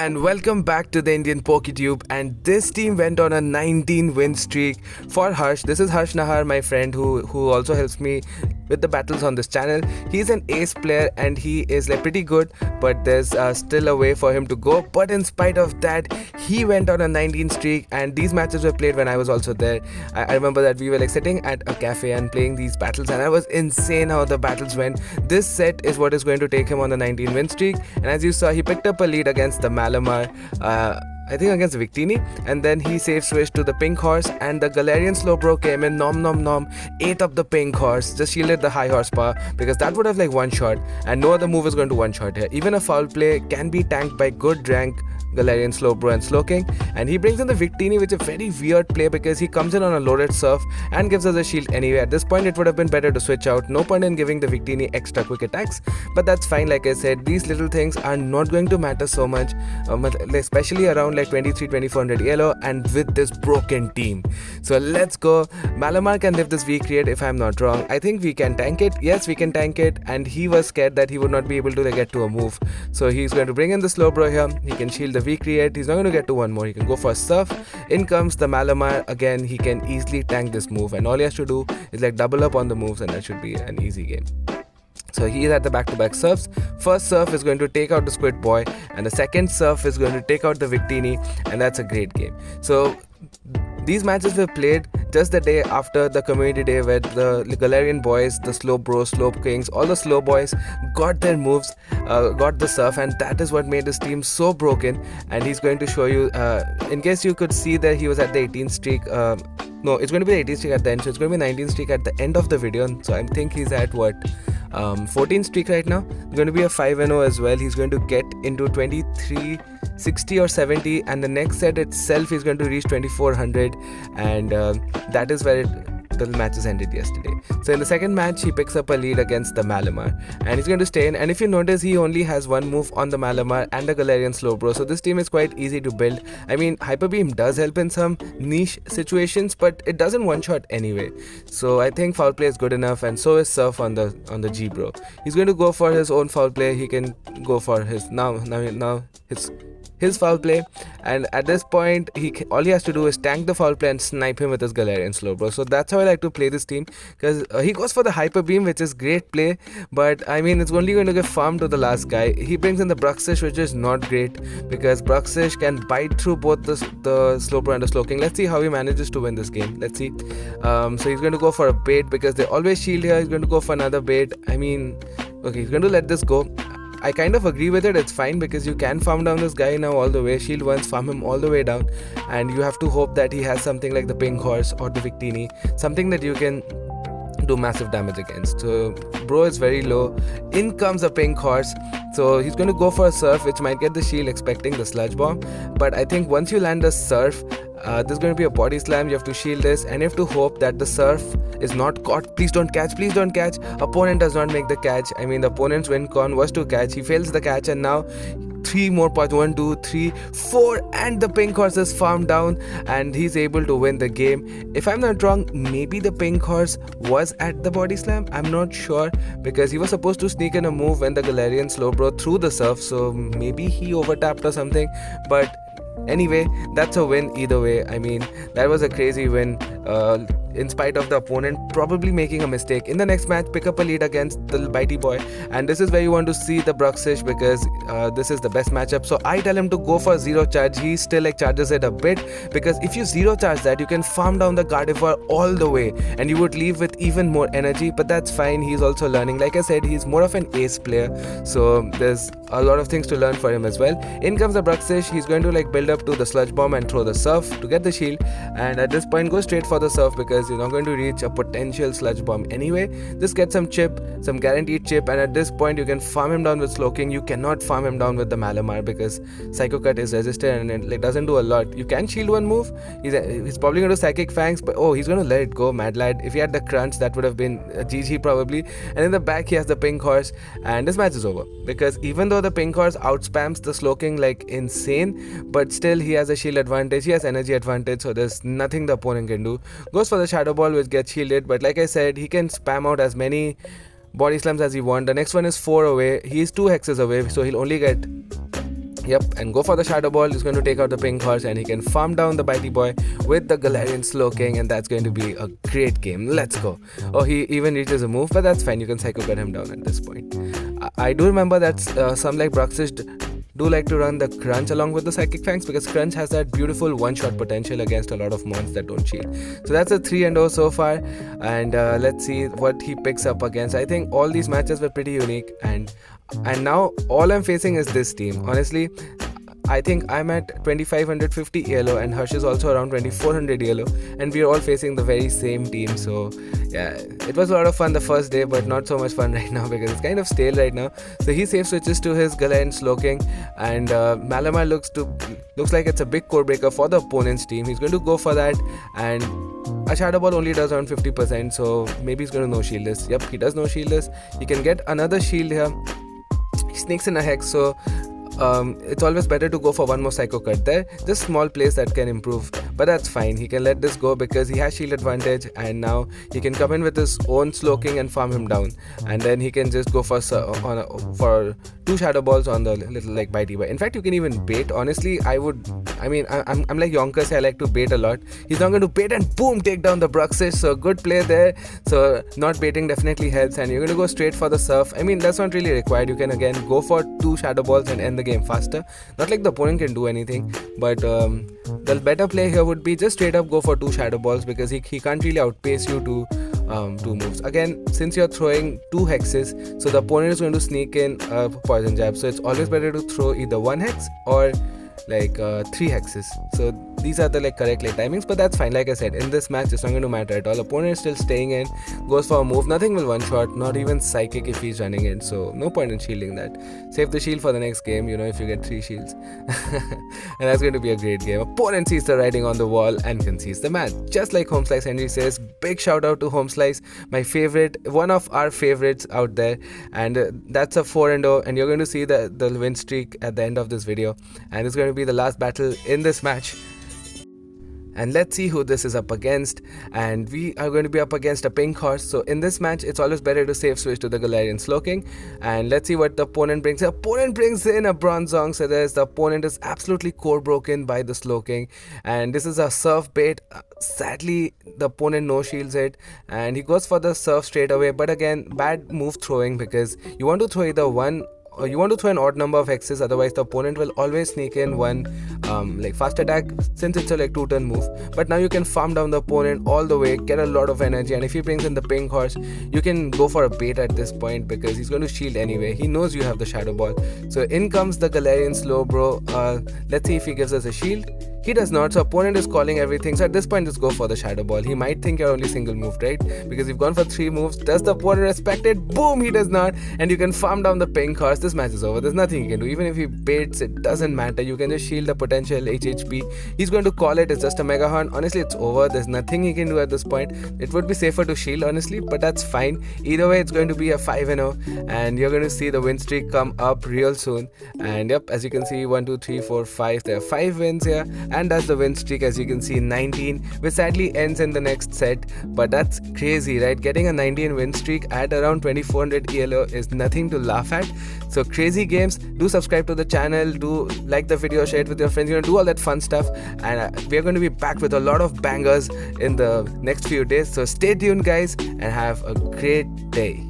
and welcome back to the Indian PokeTube. And this team went on a 19 win streak for Harsh. This is Harsh Nahar, my friend who also helps me with the battles on this channel. He's an ace player and he is like pretty good, but there's still a way for him to go. But in spite of that, he went on a 19 streak, and these matches were played when I was also there. I remember that we were like sitting at a cafe and playing these battles, and I was insane how the battles went. This set is what is going to take him on the 19 win streak, and as you saw, he picked up a lead against the Malamar. I think against Victini, and then he safe switched to the pink horse, and the Galarian Slowbro came in, nom, ate up the pink horse, just shielded the high horsepower because that would have like one shot, and no other move is going to one shot here. Even a foul play can be tanked by good rank Galarian Slowbro and Slowking, and he brings in the Victini, which is a very weird play because he comes in on a loaded surf and gives us a shield anyway. At this point it would have been better to switch out. No point in giving the Victini extra quick attacks, but that's fine. Like I said, these little things are not going to matter so much, especially around like 23-2400 yellow and with this broken team. So let's go. Malamar can live this V-create if I'm not wrong. I think we can tank it. Yes, we can tank it, and he was scared that he would not be able to get to a move, so he's going to bring in the Slowbro here. He can shield the V-create. He's not going to get to one more. He can go for a surf. In comes the Malamar. Again, he can easily tank this move, and all he has to do is like double up on the moves, and that should be an easy game. So he is at the back-to-back surfs. First surf is going to take out the Squid Boy, and the second surf is going to take out the Victini, and that's a great game. So these matches were played just the day after the community day, where the Galarian boys, the Slowbro, Slowkings, all the slow boys got their moves, got the surf, and that is what made this team so broken. And he's going to show you, in case you could see that he was at the 18th streak. No, it's going to be the 18th streak at the end, so it's going to be 19th streak at the end of the video. So I think he's at what? 14th streak right now. It's going to be a 5-0 as well. He's going to get into 23, 60 or 70, and the next set itself he's going to reach 2400, and that is where the matches ended yesterday. So in the second match, he picks up a lead against the Malamar, and he's going to stay in. And if you notice, he only has one move on the Malamar and the Galarian Slowbro, so this team is quite easy to build. I mean, Hyper Beam does help in some niche situations, but it doesn't one shot anyway. So I think foul play is good enough, and so is Surf on the G-Bro. He's going to go for his own foul play. He can go for his his foul play, and at this point all he has to do is tank the foul play and snipe him with his Galarian Slowbro. So that's how I like to play this team, because he goes for the Hyper Beam, which is great play, but I mean it's only going to give farm to the last guy. He brings in the Bruxish, which is not great because Bruxish can bite through both the Slowbro and the Slowking. Let's see how he manages to win this game. Let's see. So he's going to go for a bait because they always shield here. He's going to go for another bait. I mean, okay, he's going to let this go. I kind of agree with it. It's fine because you can farm down this guy now all the way. Shield once, farm him all the way down, and you have to hope that he has something like the pink horse or the Victini, something that you can do massive damage against. So bro is very low. In comes a pink horse, so he's going to go for a surf, which might get the shield, expecting the sludge bomb. But I think once you land a surf, there's going to be a body slam. You have to shield this, and you have to hope that the surf is not caught. Please don't catch, please don't catch. Opponent does not make the catch. I mean, the opponent's win con was to catch. He fails the catch, and now 3 more points. 1, 2, 3, 4, and the pink horse is farmed down, and he's able to win the game. If I'm not wrong, maybe the pink horse was at the body slam. I'm not sure, because he was supposed to sneak in a move when the Galarian Slowbro threw the surf, so maybe he overtapped or something. But anyway, that's a win either way. I mean, that was a crazy win, in spite of the opponent probably making a mistake. In the next match, pick up a lead against the Bitey Boy, and this is where you want to see the Bruxish, because this is the best matchup. So I tell him to go for zero charge. He still like charges it a bit, because if you zero charge that, you can farm down the Gardevoir all the way, and you would leave with even more energy. But that's fine. He's also learning. Like I said, he's more of an ace player, so there's a lot of things to learn for him as well. In comes the Bruxish. He's going to like build up to the sludge bomb and throw the surf to get the shield, and at this point go straight for the surf because you're not going to reach a potential sludge bomb anyway. Just get some chip, some guaranteed chip, and at this point you can farm him down with Slowking. You cannot farm him down with the Malamar because Psycho Cut is resisted and it like doesn't do a lot. You can shield one move. He's probably going to Psychic Fangs, but oh, he's going to let it go. Mad Lad. If he had the crunch, that would have been a GG probably. And in the back he has the pink horse, and this match is over because even though the pink horse outspams the Slowking like insane, but still he has a shield advantage, he has energy advantage, so there's nothing the opponent can do. Goes for the Shadow Ball, which gets shielded, but like I said, he can spam out as many body slams as he wants. The next one is 4 away. He is 2 hexes away, so he'll only get Yep, and go for the Shadow Ball. He's going to take out the pink horse and he can farm down the Bitey Boy with the Galarian Slowking, and that's going to be a great game. Let's go. Oh, he even reaches a move, but that's fine. You can Psycho Cut him down at this point. I do remember that some like Bruxish do like to run the Crunch along with the Psychic Fangs, because Crunch has that beautiful one-shot potential against a lot of mons that don't shield. So that's a 3-0 so far, and let's see what he picks up against. I think all these matches were pretty unique, and now all I'm facing is this team. Honestly, I think I'm at 2550 ELO and Harsh is also around 2400 ELO, and we are all facing the very same team. So yeah, it was a lot of fun the first day, but not so much fun right now because it's kind of stale right now. So he safe switches to his Galarian Slowking, and Malamar looks like it's a big core breaker for the opponent's team. He's going to go for that, and a Shadow Ball only does around 50%, so maybe he's going to no shield this. Yep, he does no shield this. He can get another shield here. He sneaks in a Hex, so it's always better to go for one more Psycho Cut there. Just small plays that can improve, but that's fine. He can let this go because he has shield advantage, and now he can come in with his own Slowking and farm him down, and then he can just go for 2 Shadow Balls on the little like Bitey Boy. In fact, you can even bait. Honestly, I'm like Yonkers, I like to bait a lot. He's not going to bait, and boom, take down the Bruxish. So good play there. So not baiting definitely helps, and you're going to go straight for the Surf. I mean, that's not really required. You can again go for 2 Shadow Balls and end the game faster. Not like the opponent can do anything, but the better play here would be just straight up go for 2 Shadow Balls, because he can't really outpace you to 2 moves. Again, since you're throwing 2 hexes, so the opponent is going to sneak in a poison jab, so it's always better to throw either 1 hex or like 3 hexes. So these are the like correct like timings, but that's fine. Like I said, in this match it's not going to matter at all. Opponent is still staying in, goes for a move, nothing will one shot, not even Psychic if he's running in, so no point in shielding that. Save the shield for the next game, you know, if you get 3 shields. And that's going to be a great game. Opponent sees the writing on the wall and concedes the match, just like Home Slice Henry says. Big shout out to Home Slice, my favorite, one of our favorites out there, and that's a 4-0, and you're going to see the win streak at the end of this video, and it's going to be the last battle in this match. And let's see who this is up against, and we are going to be up against a pink horse. So in this match it's always better to safe switch to the Galarian Slowking, and let's see what the opponent brings. The opponent brings in a Bronzong, so the opponent is absolutely core broken by the Slowking, and this is a Surf bait. Sadly the opponent no shields it, and he goes for the Surf straight away, but again bad move throwing, because you want to throw either one, or you want to throw an odd number of hexes, otherwise the opponent will always sneak in one like fast attack, since it's a like 2-turn move. But now you can farm down the opponent all the way, get a lot of energy, and if he brings in the pink horse, you can go for a bait at this point, because he's going to shield anyway. He knows you have the Shadow Ball, so in comes the Galarian Slowbro. Let's see if he gives us a shield. He does not, so opponent is calling everything. So at this point, just go for the Shadow Ball. He might think you're only single moved, right? Because you've gone for 3 moves. Does the opponent respect it? Boom, he does not. And you can farm down the pink horse. This match is over. There's nothing you can do. Even if he baits, it doesn't matter. You can just shield the potential HHP. He's going to call it. It's just a Mega Horn. Honestly, it's over. There's nothing he can do at this point. It would be safer to shield, honestly, but that's fine. Either way, it's going to be a 5-0, and you're going to see the win streak come up real soon. And yep, as you can see, 1, 2, 3, 4, 5. There are 5 wins here. And that's the win streak, as you can see, 19, which sadly ends in the next set, but that's crazy, right? Getting a 19 win streak at around 2400 ELO is nothing to laugh at. So crazy games. Do subscribe to the channel, do like the video, share it with your friends, you know, do all that fun stuff, and we're going to be back with a lot of bangers in the next few days. So stay tuned guys, and have a great day.